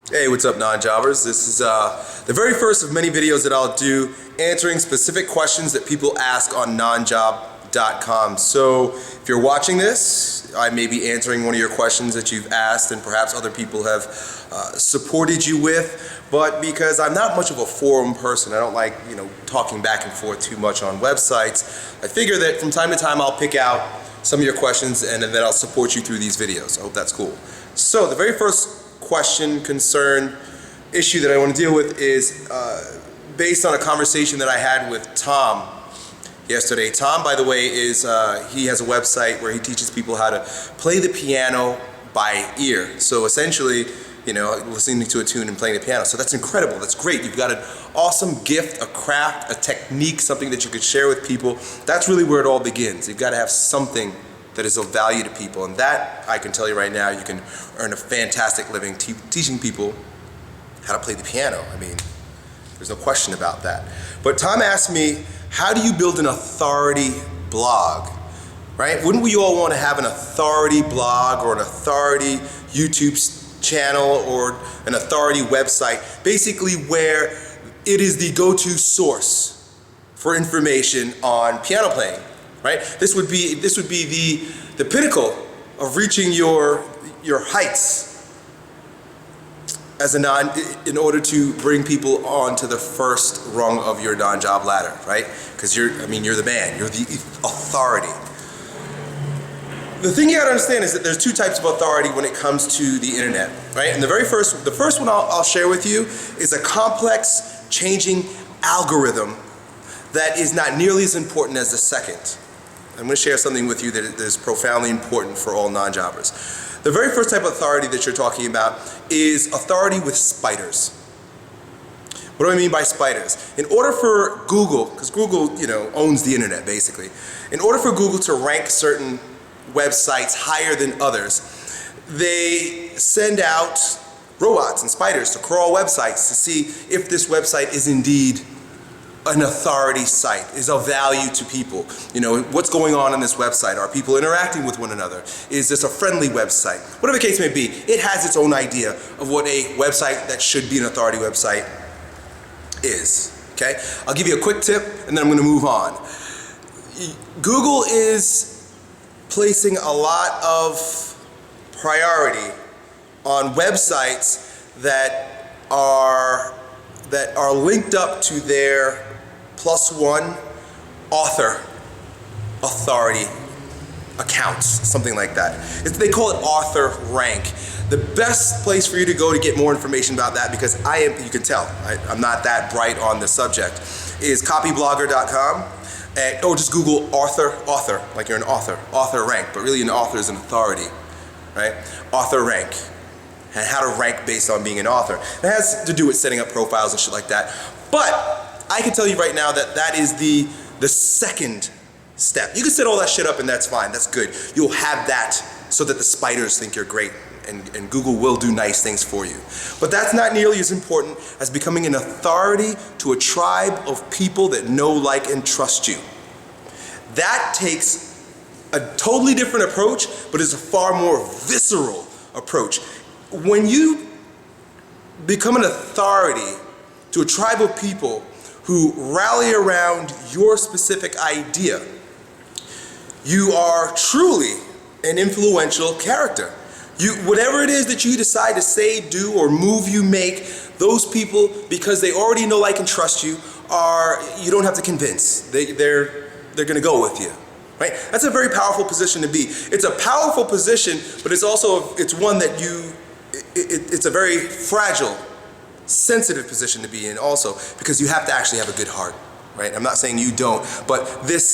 Hey, what's up, non-jobbers? This is the very first of many videos that I'll do answering specific questions that people ask on nonjob.com. So if you're watching this, I may be answering one of your questions that you've asked and perhaps other people have supported you with, but because I'm not much of a forum person, I don't like, talking back and forth too much on websites, I figure that from time to time I'll pick out some of your questions and then I'll support you through these videos. I hope that's cool. So the very first question, concern, issue that I want to deal with is based on a conversation that I had with Tom yesterday. Tom, by the way, he has a website where he teaches people how to play the piano by ear. So essentially, listening to a tune and playing the piano. So that's incredible. That's great. You've got an awesome gift, a craft, a technique, something that you could share with people. That's really where it all begins. You've got to have something that is of value to people, and that, I can tell you right now, you can earn a fantastic living teaching people how to play the piano. I mean, there's no question about that. But Tom asked me, how do you build an authority blog, right? Wouldn't we all want to have an authority blog or an authority YouTube channel or an authority website, basically where it is the go-to source for information on piano playing? Right? This would be the pinnacle of reaching your heights as in order to bring people onto the first rung of your non-job ladder, right? Because you're the man, you're the authority. The thing you gotta understand is that there's two types of authority when it comes to the internet, right? And the first one I'll share with you is a complex, changing algorithm that is not nearly as important as the second. I'm going to share something with you that is profoundly important for all non-jobbers. The very first type of authority that you're talking about is authority with spiders. What do I mean by spiders? In order for Google, because Google, owns the internet basically, in order for Google to rank certain websites higher than others, they send out robots and spiders to crawl websites to see if this website is indeed an authority site, is of value to people. What's going on this website? Are people interacting with one another? Is this a friendly website? Whatever the case may be, it has its own idea of what a website that should be an authority website is. Okay? I'll give you a quick tip and then I'm going to move on. Google is placing a lot of priority on websites that are linked up to their +1 author authority accounts, something like that. They call it author rank. The best place for you to go to get more information about that, because you can tell, I'm not that bright on the subject, is copyblogger.com, or just Google author, like you're an author rank, but really an author is an authority, right? Author rank. And how to rank based on being an author. It has to do with setting up profiles and shit like that. But I can tell you right now that is the second step. You can set all that shit up and that's fine, that's good. You'll have that so that the spiders think you're great and Google will do nice things for you. But that's not nearly as important as becoming an authority to a tribe of people that know, like, and trust you. That takes a totally different approach, but is a far more visceral approach. When you become an authority to a tribe of people who rally around your specific idea, you are truly an influential character. Whatever it is that you decide to say, do, or move you make, those people, because they already know, like, and trust you, you don't have to convince. They're gonna go with you. Right? That's a very powerful position to be. It's a powerful position, but it's one that it's a very fragile, sensitive position to be in also, because you have to actually have a good heart, right? I'm not saying you don't, but this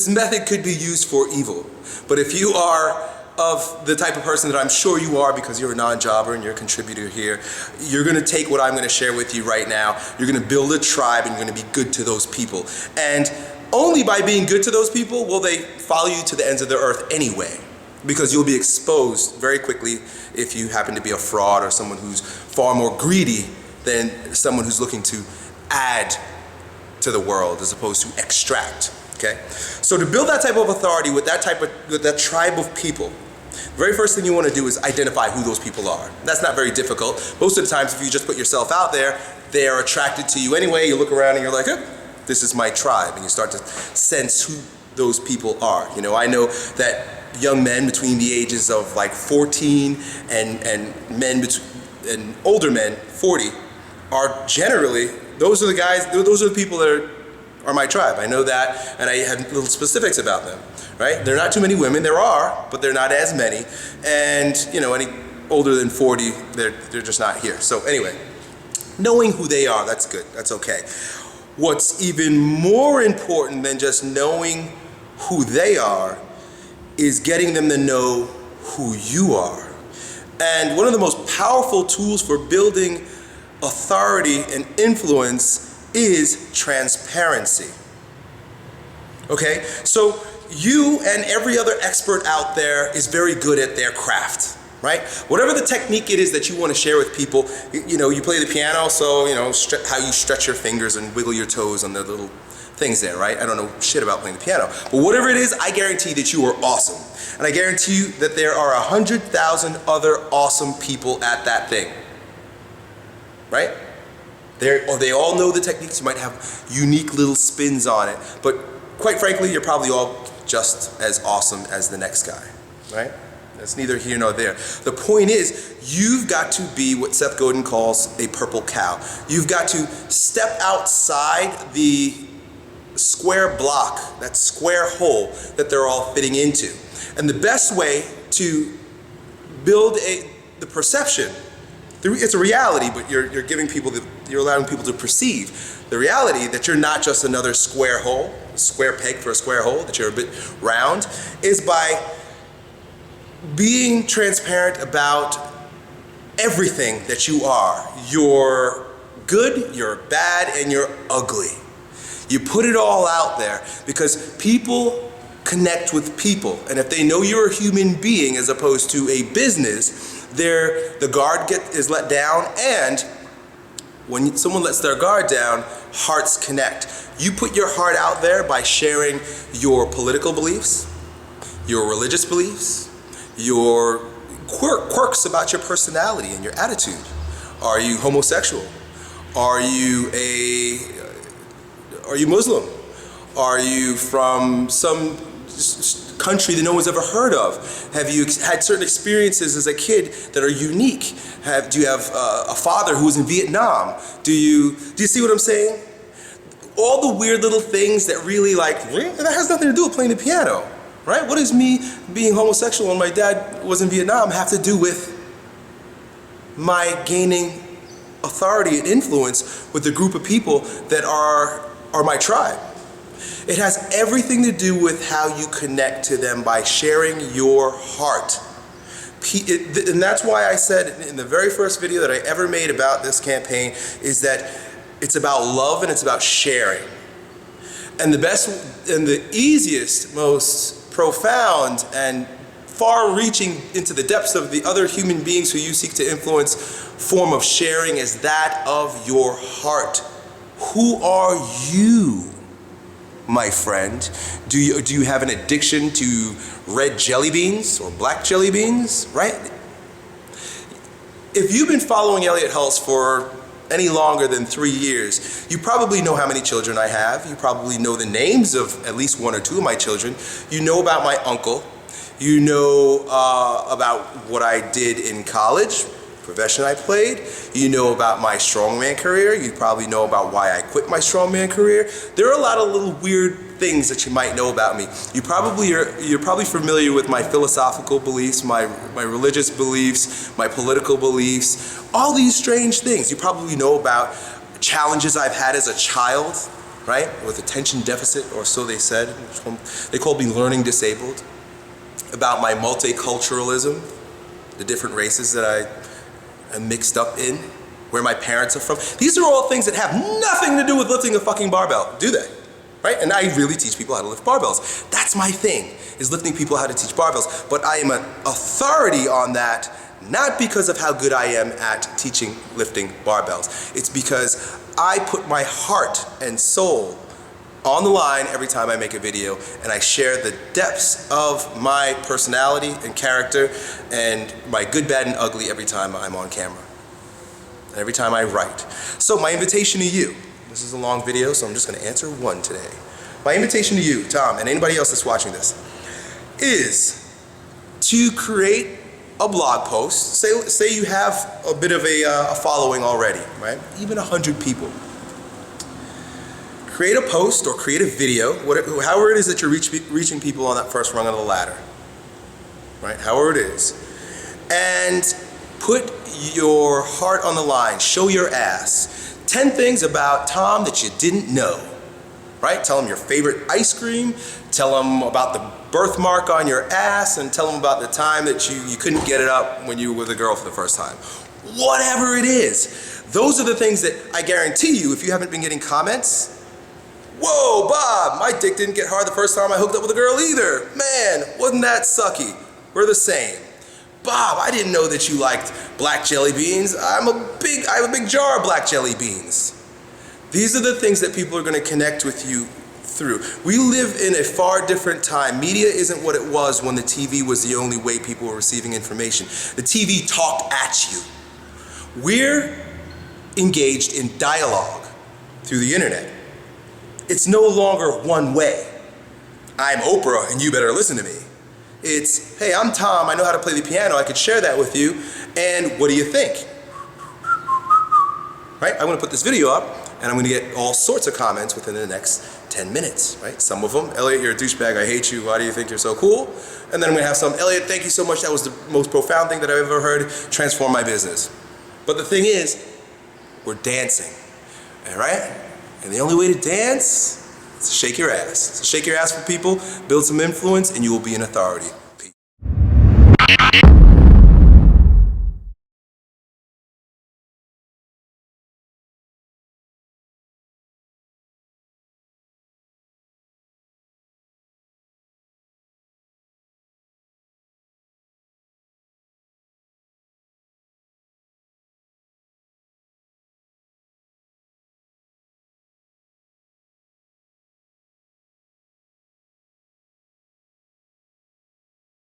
method could be used for evil. But if you are of the type of person that I'm sure you are, because you're a non-jobber and you're a contributor here, you're going to take what I'm going to share with you right now. You're going to build a tribe and you're going to be good to those people. And only by being good to those people will they follow you to the ends of the earth anyway, because you'll be exposed very quickly if you happen to be a fraud or someone who's far more greedy than someone who's looking to add to the world as opposed to extract. Okay? So to build that type of authority with that tribe of people, The very first thing you want to do is identify who those people are. That's not very difficult. Most of the times, if you just put yourself out there, they are attracted to you anyway. You look around and you're like, this is my tribe. And you start to sense who those people are. You know, I know that young men between the ages of like 14 and older men, 40, are generally, those are the guys, those are the people that are my tribe. I know that, and I have little specifics about them, right? There are not too many women. There are, but they're not as many. And, you know, any older than 40, they're just not here. So anyway, knowing who they are, that's good. That's okay. What's even more important than just knowing who they are is getting them to know who you are. And one of the most powerful tools for building authority and influence is transparency. Okay? So you and every other expert out there is very good at their craft, right? Whatever the technique it is that you want to share with people, you know, you play the piano, so, you know, how you stretch your fingers and wiggle your toes on the little things there, right? I don't know shit about playing the piano. But whatever it is, I guarantee that you are awesome. And I guarantee you that there are 100,000 other awesome people at that thing. Right? They all know the techniques. You might have unique little spins on it. But quite frankly, you're probably all just as awesome as the next guy. Right? That's neither here nor there. The point is, you've got to be what Seth Godin calls a purple cow. You've got to step outside the square block, that square hole that they're all fitting into. And the best way to build the perception, it's a reality, but you're giving people, you're allowing people to perceive the reality that you're not just another square hole, a square peg for a square hole, that you're a bit round, is by being transparent about everything that you are. You're good, you're bad, and you're ugly. You put it all out there because people connect with people. And if they know you're a human being as opposed to a business, the guard is let down, and when someone lets their guard down, hearts connect. You put your heart out there by sharing your political beliefs, your religious beliefs, your quirks about your personality and your attitude. Are you homosexual? Are you Muslim? Are you from some country that no one's ever heard of? Have you had certain experiences as a kid that are unique? Do you have a father who was in Vietnam? Do you see what I'm saying? All the weird little things that really that has nothing to do with playing the piano, right? What does me being homosexual when my dad was in Vietnam have to do with my gaining authority and influence with a group of people that are my tribe? It has everything to do with how you connect to them by sharing your heart. And that's why I said in the very first video that I ever made about this campaign is that it's about love and it's about sharing. And the best and the easiest, most profound and far-reaching into the depths of the other human beings who you seek to influence form of sharing is that of your heart. Who are you, my friend? Do you have an addiction to red jelly beans or black jelly beans, right? If you've been following Elliott Hulse for any longer than 3 years, you probably know how many children I have. You probably know the names of at least 1 or 2 of my children. You know about my uncle. You know about what I did in college, profession I played. You know about my strongman career. You probably know about why I quit my strongman career. There are a lot of little weird things that you might know about me. You're probably familiar with my philosophical beliefs, my religious beliefs, my political beliefs, all these strange things. You probably know about challenges I've had as a child, right? With attention deficit, or so they said. They called me learning disabled. About my multiculturalism, the different races that I am mixed up in, where my parents are from. These are all things that have nothing to do with lifting a fucking barbell, do they? Right? And I really teach people how to lift barbells. That's my thing, is lifting people how to teach barbells. But I am an authority on that, not because of how good I am at teaching lifting barbells. It's because I put my heart and soul on the line every time I make a video, and I share the depths of my personality and character and my good, bad, and ugly every time I'm on camera. And every time I write. So my invitation to you, this is a long video, so I'm just going to answer one today. My invitation to you, Tom, and anybody else that's watching this, is to create a blog post. Say you have a bit of a following already, right? Even 100 people. Create a post or create a video, however it is that you're reaching people on that first rung of the ladder, right? However it is. And put your heart on the line, show your ass. 10 things about Tom that you didn't know, right? Tell them your favorite ice cream, tell them about the birthmark on your ass, and tell them about the time that you couldn't get it up when you were with a girl for the first time. Whatever it is, those are the things that I guarantee you, if you haven't been getting comments, whoa, Bob, my dick didn't get hard the first time I hooked up with a girl either. Man, wasn't that sucky? We're the same. Bob, I didn't know that you liked black jelly beans. I have a big jar of black jelly beans. These are the things that people are going to connect with you through. We live in a far different time. Media isn't what it was when the TV was the only way people were receiving information. The TV talked at you. We're engaged in dialogue through the internet. It's no longer one way. I'm Oprah and you better listen to me. It's, hey, I'm Tom, I know how to play the piano, I could share that with you, and what do you think? Right? I'm gonna put this video up, and I'm gonna get all sorts of comments within the next 10 minutes, right? Some of them, Elliott, you're a douchebag, I hate you, why do you think you're so cool? And then I'm gonna have some, Elliott, thank you so much, that was the most profound thing that I've ever heard, transform my business. But the thing is, we're dancing, all right? And the only way to dance is to shake your ass. So shake your ass for people, build some influence, and you will be an authority.